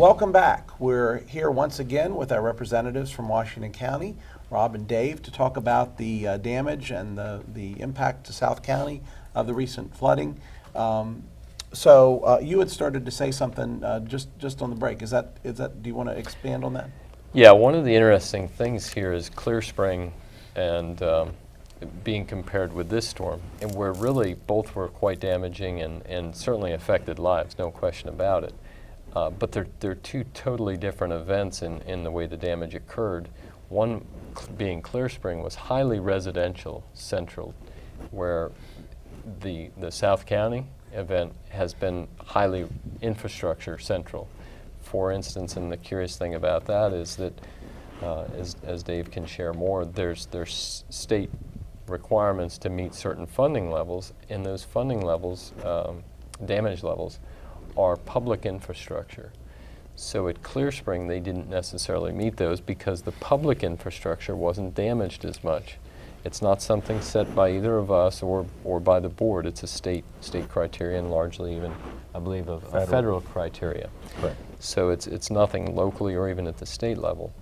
welcome back. We're here once again with our representatives from Washington County, Rob and Dave, to talk about the damage and the impact to South County of the recent flooding. So you had started to say something just on the break. Is that? Do you want to expand on that? Yeah, one of the interesting things here is Clear Spring and being compared with this storm, and where really both were quite damaging and certainly affected lives, no question about it. But they're two totally different events in the way the damage occurred. One being Clear Spring was highly residential central, where the South County event has been highly infrastructure central. For instance, and the curious thing about that is that, as Dave can share more, there's state requirements to meet certain funding levels, and those funding levels, damage levels, are public infrastructure. So at Clear Spring, they didn't necessarily meet those because the public infrastructure wasn't damaged as much. It's not something set by either of us or by the board. It's a state criteria, and largely even, I believe, a federal criteria. Right. So it's nothing locally or even at the state level.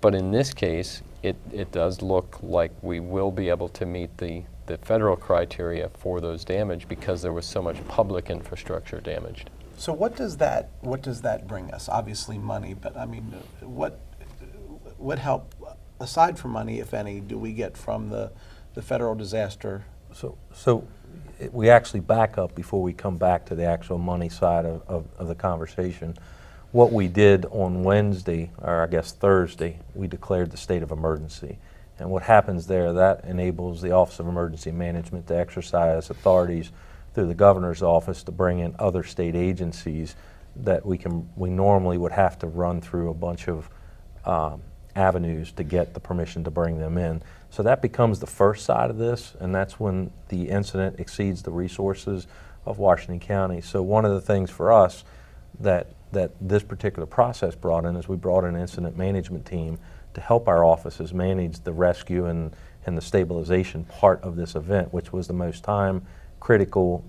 But in this case, it does look like we will be able to meet the federal criteria for those damage because there was so much public infrastructure damaged. So what does that bring us? Obviously money, but I mean, what help, aside from money, if any, do we get from the federal disaster? So we actually back up before we come back to the actual money side of the conversation. What we did on Wednesday, or I guess Thursday, we declared the state of emergency. And what happens there, that enables the Office of Emergency Management to exercise authorities through the governor's office to bring in other state agencies that we normally would have to run through a bunch of avenues to get the permission to bring them in. So that becomes the first side of this, and that's when the incident exceeds the resources of Washington County. So one of the things for us that this particular process brought in is we brought in an incident management team to help our offices manage the rescue and the stabilization part of this event, which was the most time critical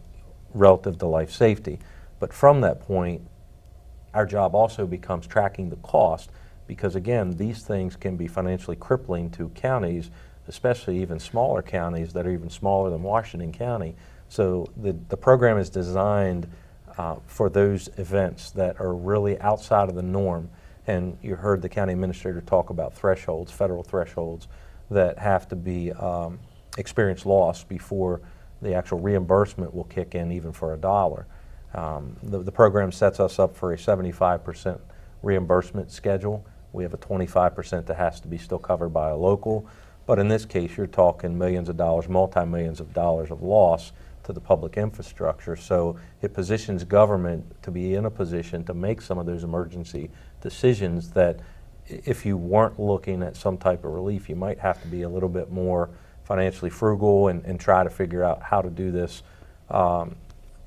relative to life safety. But from that point, our job also becomes tracking the cost, because again, these things can be financially crippling to counties, especially even smaller counties that are even smaller than Washington County. So the program is designed for those events that are really outside of the norm. And you heard the county administrator talk about thresholds, federal thresholds, that have to be experience loss before the actual reimbursement will kick in, even for $1. The program sets us up for a 75% reimbursement schedule. We have a 25% that has to be still covered by a local. But in this case, you're talking millions of dollars, multi-millions of dollars of loss to the public infrastructure. So it positions government to be in a position to make some of those emergency decisions that if you weren't looking at some type of relief, you might have to be a little bit more financially frugal and try to figure out how to do this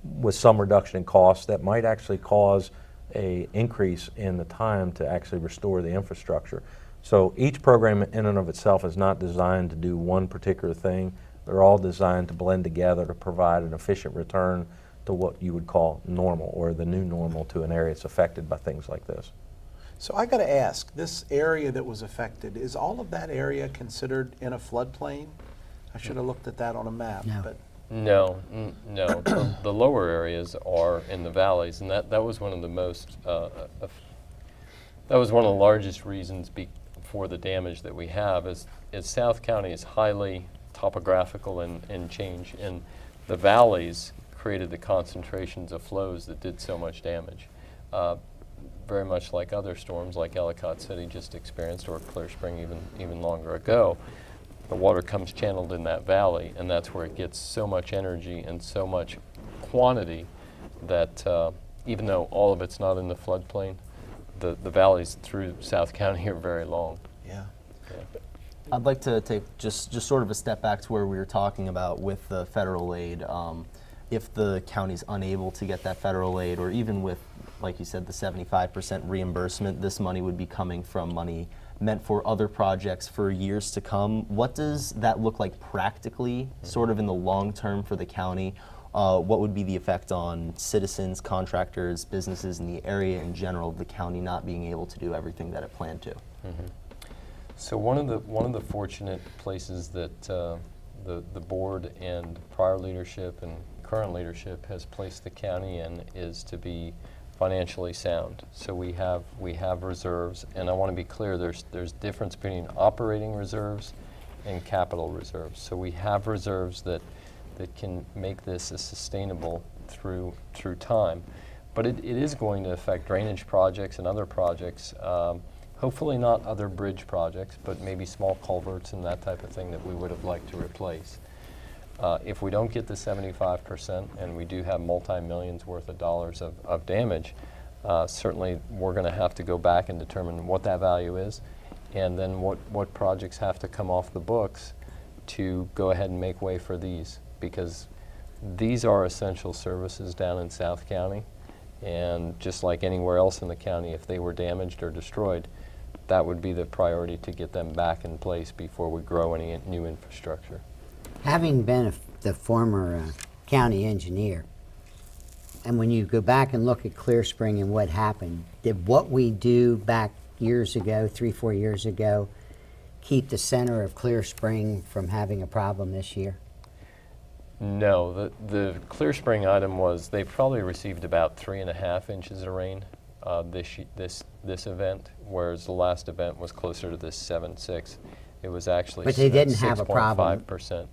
with some reduction in costs that might actually cause an increase in the time to actually restore the infrastructure. So each program in and of itself is not designed to do one particular thing. They're all designed to blend together to provide an efficient return to what you would call normal, or the new normal, to an area that's affected by things like this. So I got to ask, this area that was affected, is all of that area considered in a floodplain? I should have looked at that on a map. No. But No. The lower areas are in the valleys, and that was one of the most, that was one of the largest reasons for the damage that we have is South County is highly topographical and change, and the valleys created the concentrations of flows that did so much damage. Very much like other storms like Ellicott City just experienced, or Clear Spring even longer ago. The water comes channeled in that valley, and that's where it gets so much energy and so much quantity that even though all of it's not in the floodplain, the valleys through South County are very long. yeah. I'd like to take just sort of a step back to where we were talking about with the federal aid. If the county's unable to get that federal aid, or even with, like you said, the 75% reimbursement, this money would be coming from money meant for other projects for years to come. What does that look like practically, sort of in the long term for the county? what would be the effect on citizens, contractors, businesses in the area in general of the county not being able to do everything that it planned to? So one of the fortunate places that the board and prior leadership and current leadership has placed the county in is to be financially sound. So we have reserves, and I want to be clear. There's difference between operating reserves and capital reserves. So we have reserves that can make this a sustainable through time, but it is going to affect drainage projects and other projects. Hopefully not other bridge projects, but maybe small culverts and that type of thing that we would have liked to replace. If we don't get the 75%, and we do have multi-millions worth of dollars of damage, certainly we're going to have to go back and determine what that value is, and then what projects have to come off the books to go ahead and make way for these, because these are essential services down in South County, and just like anywhere else in the county, if they were damaged or destroyed, that would be the priority to get them back in place before we grow any new infrastructure. Having been the former county engineer, and when you go back and look at Clear Spring and what happened, did what we do back years ago, 3-4 years ago, keep the center of Clear Spring from having a problem this year? No, the Clear Spring item was they probably received about 3.5 inches of rain this event, whereas the last event was closer to this 7.6. It was actually But they didn't have a problem. 6.5%.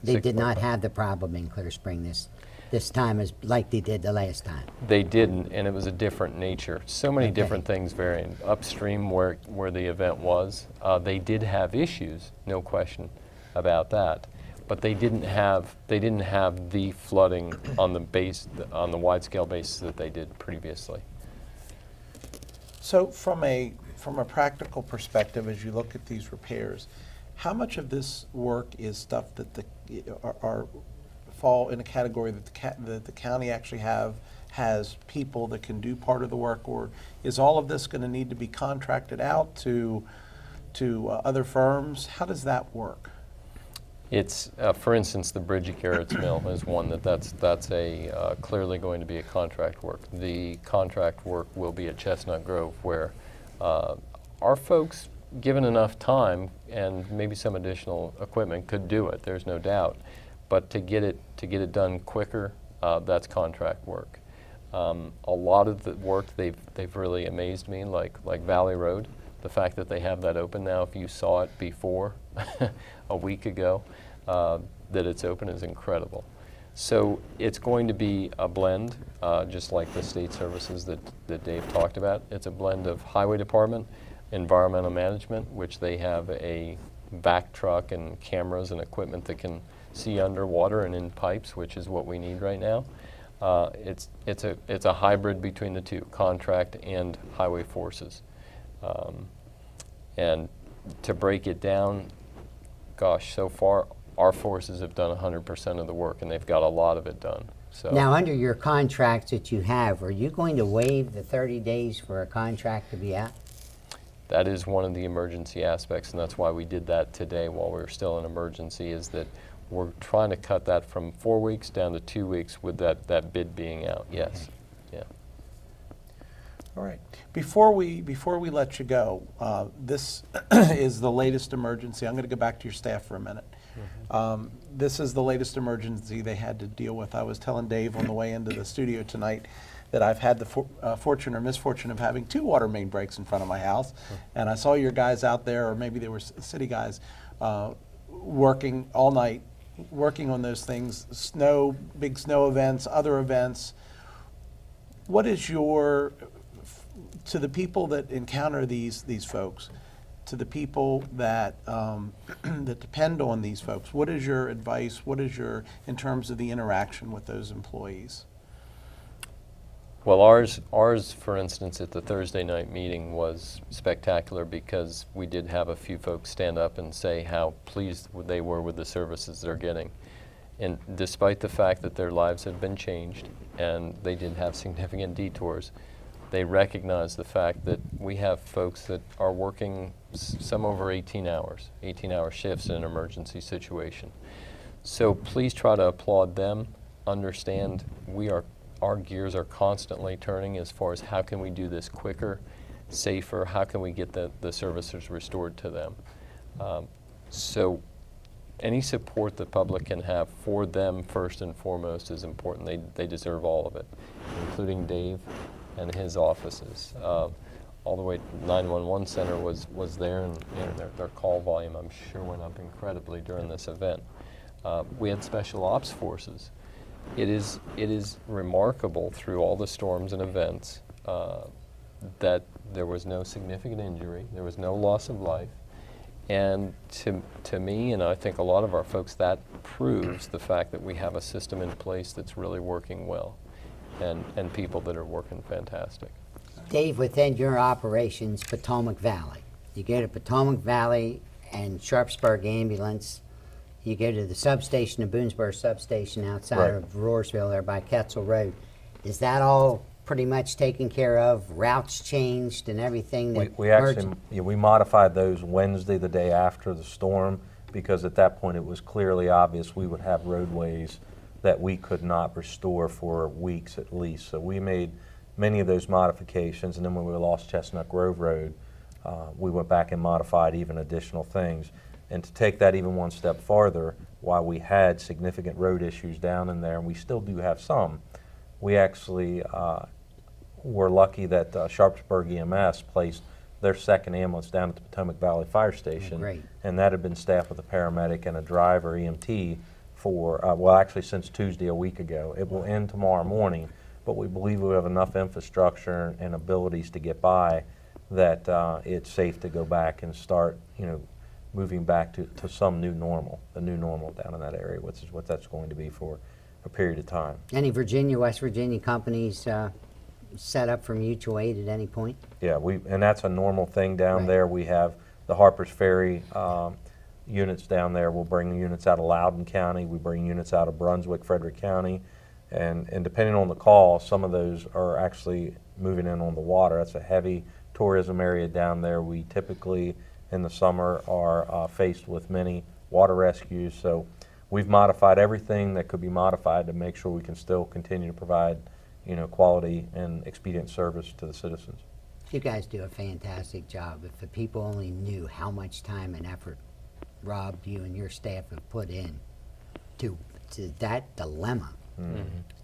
They did not have the problem in Clear Spring this time as like they did the last time. They didn't, and it was a different nature. So many Okay. different things varying. Upstream where the event was, they did have issues, no question about that. But they didn't have the flooding on the wide scale basis that they did previously. So from a practical perspective, as you look at these repairs, how much of this work is stuff that fall in a category that the county actually has people that can do part of the work, or is all of this going to need to be contracted out to other firms? How does that work? It's, for instance, the bridge at Garrett's Mill is one that's clearly going to be a contract work. The contract work will be at Chestnut Grove, where our folks, given enough time and maybe some additional equipment, could do it. There's no doubt, but to get it done quicker, that's contract work. A lot of the work they've really amazed me, like Valley Road. The fact that they have that open now, if you saw it before a week ago, that it's open is incredible. So it's going to be a blend, just like the state services that Dave talked about. It's a blend of highway department, environmental management, which they have a vac truck and cameras and equipment that can see underwater and in pipes, which is what we need right now. It's a hybrid between the two, contract and highway forces. And to break it down, gosh, so far our forces have done 100% of the work, and they've got a lot of it done. So Now, under your contracts that you have, are you going to waive the 30 days for a contract to be out? that is one of the emergency aspects, and that's why we did that today while we were still in emergency, is that we're trying to cut that from 4 weeks down to 2 weeks with that bid being out. Yes. Yeah. All right. Before we let you go, this is the latest emergency. I'm going to go back to your staff for a minute. This is the latest emergency they had to deal with. I was telling Dave on the way into the studio tonight that I've had the fortune or misfortune of having 2 water main breaks in front of my house, and I saw your guys out there, or maybe they were city guys, working all night, working on those things, big snow events, other events. What is your, to the people that encounter these folks, to the people that that depend on these folks, what is your advice? What is your, in terms of the interaction with those employees? Well, ours, for instance, at the Thursday night meeting was spectacular because we did have a few folks stand up and say how pleased they were with the services they're getting. And despite the fact that their lives have been changed and they did have significant detours, they recognize the fact that we have folks that are working some over 18-hour shifts in an emergency situation. So please try to applaud them understand our gears are constantly turning as far as how can we do this quicker, safer, how can we get the services restored to them. So any support the public can have for them first and foremost is important. They deserve all of it, including Dave and his offices. All the way to 911 center was there, and their call volume, I'm sure, went up incredibly during this event. We had special ops forces. It is remarkable through all the storms and events that there was no significant injury, there was no loss of life, and to me, and I think a lot of our folks, that proves the fact that we have a system in place that's really working well, and people that are working fantastic. Dave, within your operations, Potomac Valley, you go to Potomac Valley and Sharpsburg Ambulance, you go to the substation, the Boonesboro substation outside Right. of Roarsville there by Ketzel Road. Is that all pretty much taken care of? Routes changed and everything? We actually, we modified those Wednesday, the day after the storm, because at that point it was clearly obvious we would have roadways that we could not restore for weeks at least. So we made many of those modifications, and then when we lost Chestnut Grove Road, we went back and modified even additional things. And to take that even one step farther, while we had significant road issues down in there, and we still do have some, we actually were lucky that Sharpsburg EMS placed their second ambulance down at the Potomac Valley Fire Station. Great. And that had been staffed with a paramedic and a driver, EMT, for, well, actually since Tuesday, a week ago. It will end tomorrow morning, but we believe we have enough infrastructure and abilities to get by that it's safe to go back and start, moving back to some new normal, the new normal down in that area, which is what that's going to be for a period of time. Any Virginia, West Virginia companies set up for mutual aid at any point? Yeah, and that's a normal thing down Right. there. We have the Harpers Ferry units down there. We'll bring units out of Loudoun County. We bring units out of Brunswick, Frederick County. And depending on the call, some of those are actually moving in on the water. That's a heavy tourism area down there. We typically, in the summer, are faced with many water rescues. So we've modified everything that could be modified to make sure we can still continue to provide, quality and expedient service to the citizens. You guys do a fantastic job. If the people only knew how much time and effort Rob, you and your staff have put in to that dilemma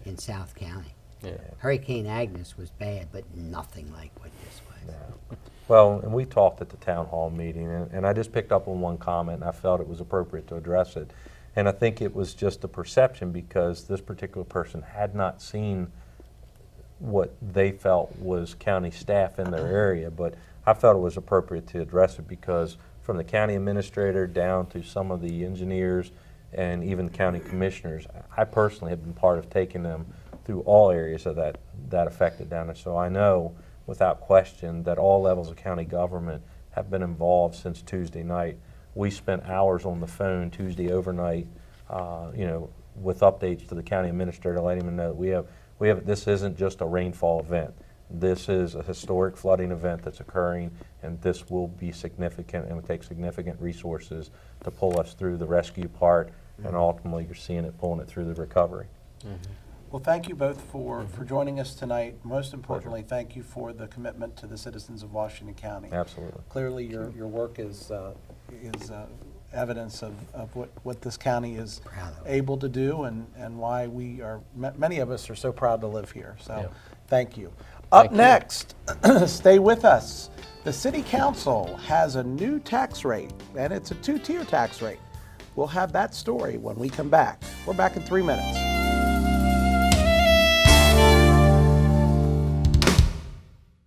in South County. Yeah. Hurricane Agnes was bad, but nothing like what this was. Yeah. Well, and we talked at the town hall meeting, and I just picked up on one comment, and I felt it was appropriate to address it. And I think it was just a perception because this particular person had not seen what they felt was county staff in their area, but I felt it was appropriate to address it because from the county administrator down to some of the engineers and even county commissioners, I personally have been part of taking them through all areas of that affected down there. So I know without question that all levels of county government have been involved since Tuesday night. We spent hours on the phone Tuesday overnight, with updates to the county administrator, letting them know that we have. This isn't just a rainfall event. This is a historic flooding event that's occurring, and this will be significant and will take significant resources to pull us through the rescue part, and ultimately you're seeing it pulling it through the recovery. Well, thank you both for joining us tonight. Most importantly, thank you for the commitment to the citizens of Washington County. Absolutely. Clearly, your work is evidence of what this county is Proud of it. able to do and why we are, many of us are so proud to live here. So Yeah. thank you. Thank Up you. next, stay with us. The City Council has a new tax rate, and it's a two-tier tax rate. We'll have that story when we come back. We're back in 3 minutes.